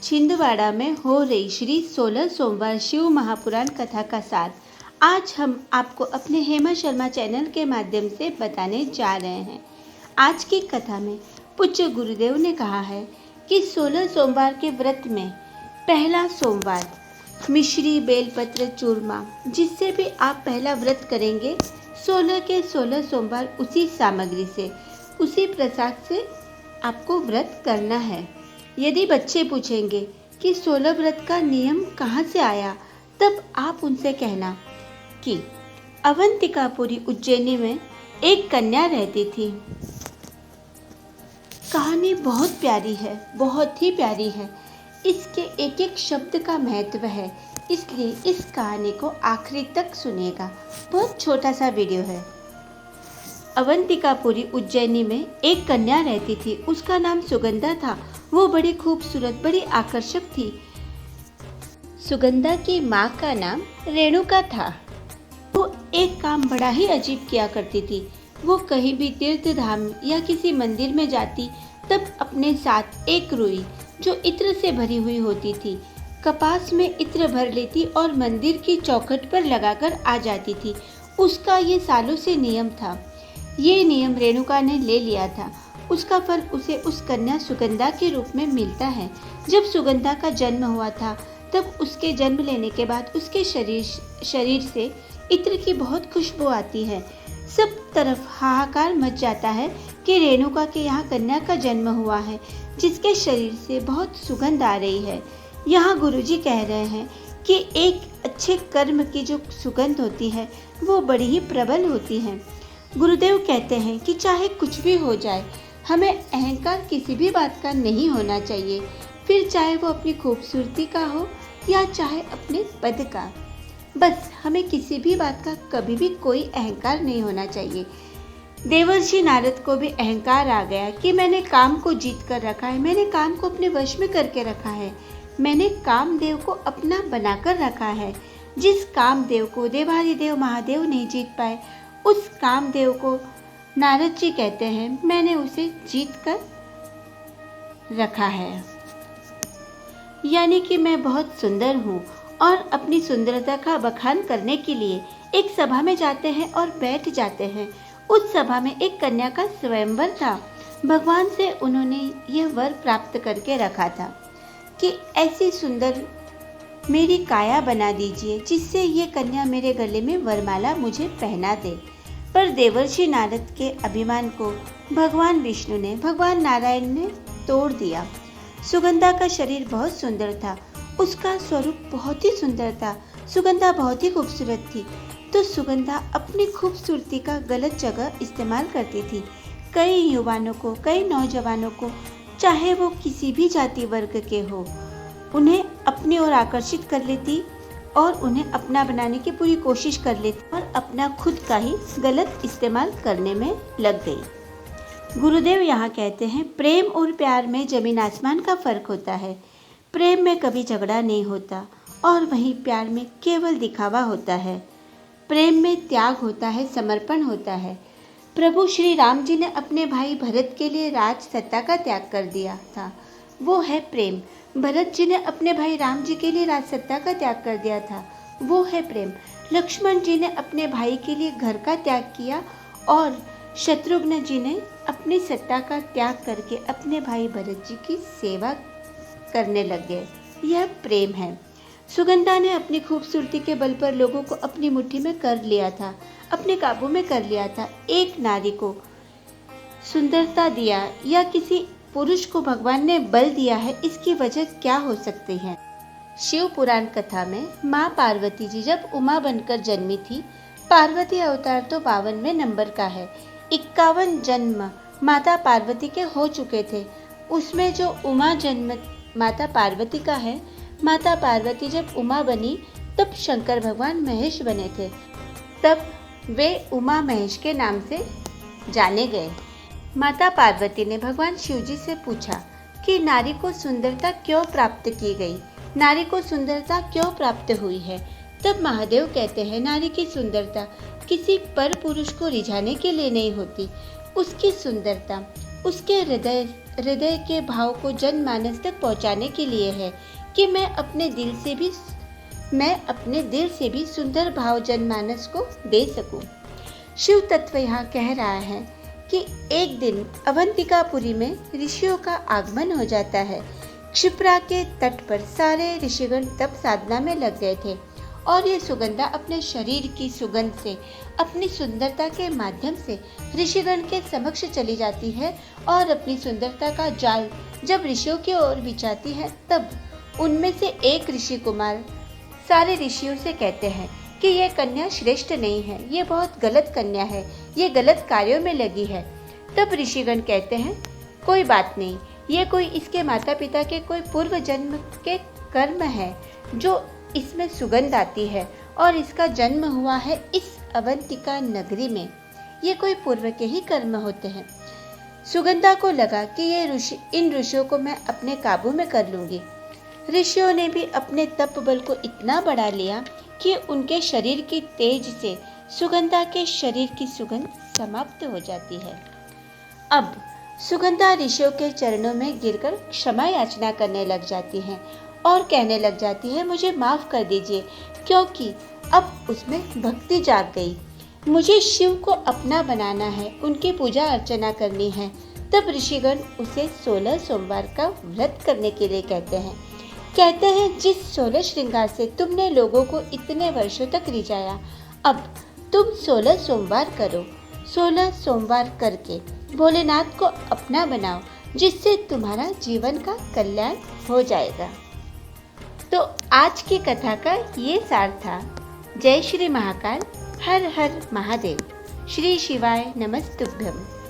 छिंदवाड़ा में हो रही श्री 16 सोमवार शिव महापुराण कथा का सार आज हम आपको अपने हेमा शर्मा चैनल के माध्यम से बताने जा रहे हैं। आज की कथा में पूज्य गुरुदेव ने कहा है कि 16 सोमवार के व्रत में पहला सोमवार मिश्री बेलपत्र चूरमा जिससे भी आप पहला व्रत करेंगे 16 के 16 सोमवार उसी सामग्री से उसी प्रसाद से आपको व्रत करना है। यदि बच्चे पूछेंगे कि 16 व्रत का नियम कहाँ से आया, तब आप उनसे कहना कि अवंतिकापुरी उज्जैनी में एक कन्या रहती थी। कहानी बहुत प्यारी है, बहुत ही प्यारी है। इसके एक एक शब्द का महत्व है, इसलिए इस कहानी को आखिरी तक सुनिएगा। बहुत छोटा सा वीडियो है। अवंतिकापुरी उज्जैनी में एक कन्या रहती थी। उसका नाम सुगंधा था। वो बड़ी खूबसूरत, बड़ी आकर्षक थी। सुगंधा की माँ का नाम रेणुका था। वो एक काम बड़ा ही अजीब किया करती थी। वो कहीं भी तीर्थ धाम या किसी मंदिर में जाती तब अपने साथ एक रुई जो इत्र से भरी हुई होती थी, कपास में इत्र भर लेती और मंदिर की चौखट पर लगाकर आ जाती थी। उसका ये सालों से नियम था। ये नियम रेणुका ने ले लिया था। उसका फल उसे उस कन्या सुगंधा के रूप में मिलता है। जब सुगंधा का जन्म हुआ था तब उसके जन्म लेने के बाद उसके शरीर से इत्र की बहुत खुशबू आती है। सब तरफ हाहाकार मच जाता है कि रेणुका के यहाँ कन्या का जन्म हुआ है जिसके शरीर से बहुत सुगंध आ रही है। यहाँ गुरुजी कह रहे हैं कि एक अच्छे कर्म की जो सुगंध होती है वो बड़ी ही प्रबल होती है। गुरुदेव कहते हैं कि चाहे कुछ भी हो जाए, हमें अहंकार किसी भी बात का नहीं होना चाहिए, फिर चाहे वो अपनी खूबसूरती का हो या चाहे अपने पद का। बस हमें किसी भी बात का कभी भी कोई अहंकार नहीं होना चाहिए। देवर्षि नारद को भी अहंकार आ गया कि मैंने काम को जीत कर रखा है, मैंने काम को अपने वश में करके रखा है, मैंने कामदेव को अपना बनाकर रखा है। जिस कामदेव को देवाधिदेव महादेव नहीं जीत पाए, उस कामदेव को नारद जी कहते हैं मैंने उसे जीत कर रखा है। यानी कि मैं बहुत सुंदर हूँ। और अपनी सुंदरता का बखान करने के लिए एक सभा में जाते हैं और बैठ जाते हैं। उस सभा में एक कन्या का स्वयंवर था। भगवान से उन्होंने यह वर प्राप्त करके रखा था कि ऐसी सुंदर मेरी काया बना दीजिए जिससे ये कन्या मेरे गले में वरमाला मुझे पहना दे। पर देवर्षि नारद के अभिमान को भगवान विष्णु ने, भगवान नारायण ने तोड़ दिया। सुगंधा का शरीर बहुत सुंदर था, उसका स्वरूप बहुत ही सुंदर था। सुगंधा बहुत ही खूबसूरत थी, तो सुगंधा अपनी खूबसूरती का गलत जगह इस्तेमाल करती थी। कई युवानों को, कई नौजवानों को, चाहे वो किसी भी जाति वर्ग के हो, उन्हें अपनी ओर आकर्षित कर लेती और उन्हें अपना बनाने की पूरी कोशिश कर लेती और अपना खुद का ही गलत इस्तेमाल करने में लग गई। गुरुदेव यहाँ कहते हैं प्रेम और प्यार में जमीन आसमान का फर्क होता है। प्रेम में कभी झगड़ा नहीं होता और वहीं प्यार में केवल दिखावा होता है। प्रेम में त्याग होता है, समर्पण होता है। प्रभु श्री राम जी ने अपने भाई भरत के लिए राज सत्ता का त्याग कर दिया था, वो है प्रेम। भरत जी ने अपने भाई राम जी के लिए राज सत्ता का त्याग कर दिया था, वो है प्रेम। लक्ष्मण जी ने अपने भाई के लिए घर का त्याग किया और शत्रुघ्न जी ने अपनी सत्ता का त्याग करके अपने भाई भरत जी की सेवा करने लग गए। यह प्रेम है। सुगंधा ने अपनी खूबसूरती के बल पर लोगों को अपनी मुट्ठी में कर लिया था, अपने काबू में कर लिया था। एक नारी को सुंदरता दिया या किसी पुरुष को भगवान ने बल दिया है, इसकी वजह क्या हो सकती है? शिव पुराण कथा में माँ पार्वती जी जब उमा बनकर जन्मी थी, पार्वती अवतार तो 52वें नंबर का है। 51 जन्म माता पार्वती के हो चुके थे। उसमें जो उमा जन्म माता पार्वती का है, माता पार्वती जब उमा बनी तब शंकर भगवान महेश बने थे, तब वे उमा महेश के नाम से जाने गए। माता पार्वती ने भगवान शिव जी से पूछा कि नारी को सुंदरता क्यों प्राप्त की गई, नारी को सुंदरता क्यों प्राप्त हुई है। तब महादेव कहते हैं नारी की सुंदरता किसी पर पुरुष को रिझाने के लिए नहीं होती। उसकी सुंदरता उसके हृदय हृदय के भाव को जनमानस तक पहुंचाने के लिए है कि मैं अपने दिल से भी सुंदर भाव जनमानस को दे सकूं। शिव तत्व यहाँ कह रहा है कि एक दिन अवंतिकापुरी में ऋषियों का आगमन हो जाता है। क्षिप्रा के तट पर सारे ऋषिगण तप साधना में लग गए थे और ये सुगंधा अपने शरीर की सुगंध से, अपनी सुंदरता के माध्यम से ऋषिगण के समक्ष चली जाती है और अपनी सुंदरता का जाल जब ऋषियों की ओर बिछाती है, तब उनमें से एक ऋषि कुमार सारे ऋषियों से कहते हैं कि यह कन्या श्रेष्ठ नहीं है, ये बहुत गलत कन्या है, ये गलत कार्यों में लगी है। तब ऋषिगण कहते हैं, कोई बात नहीं, ये कोई इसके माता पिता के कोई पूर्व जन्म के कर्म है जो इसमें सुगंध आती है और इसका जन्म हुआ है इस अवंतिका नगरी में। ये कोई पूर्व के ही कर्म होते हैं। सुगंधा को लगा कि इन ऋषियों को मैं अपने काबू में कर लूंगी। ऋषियों ने भी अपने तप बल को इतना बढ़ा लिया कि उनके शरीर की तेज से सुगंधा के शरीर की सुगंध समाप्त हो जाती है। अब सुगंधा ऋषियों के चरणों में गिरकर क्षमा याचना करने लग जाती है और कहने लग जाती है, मुझे माफ कर दीजिए, क्योंकि अब उसमें भक्ति जाग गई। मुझे शिव को अपना बनाना है, उनकी पूजा अर्चना करनी है। तब ऋषिगण उसे 16 सोमवार का व्रत करने के लिए कहते हैं जिस 16 श्रृंगार से तुमने लोगों को इतने वर्षों तक रिझाया, अब तुम 16 सोमवार करो। 16 सोमवार करके भोलेनाथ को अपना बनाओ, जिससे तुम्हारा जीवन का कल्याण हो जाएगा। तो आज की कथा का ये सार था। जय श्री महाकाल, हर हर महादेव, श्री शिवाय नमस्तुभ्यम।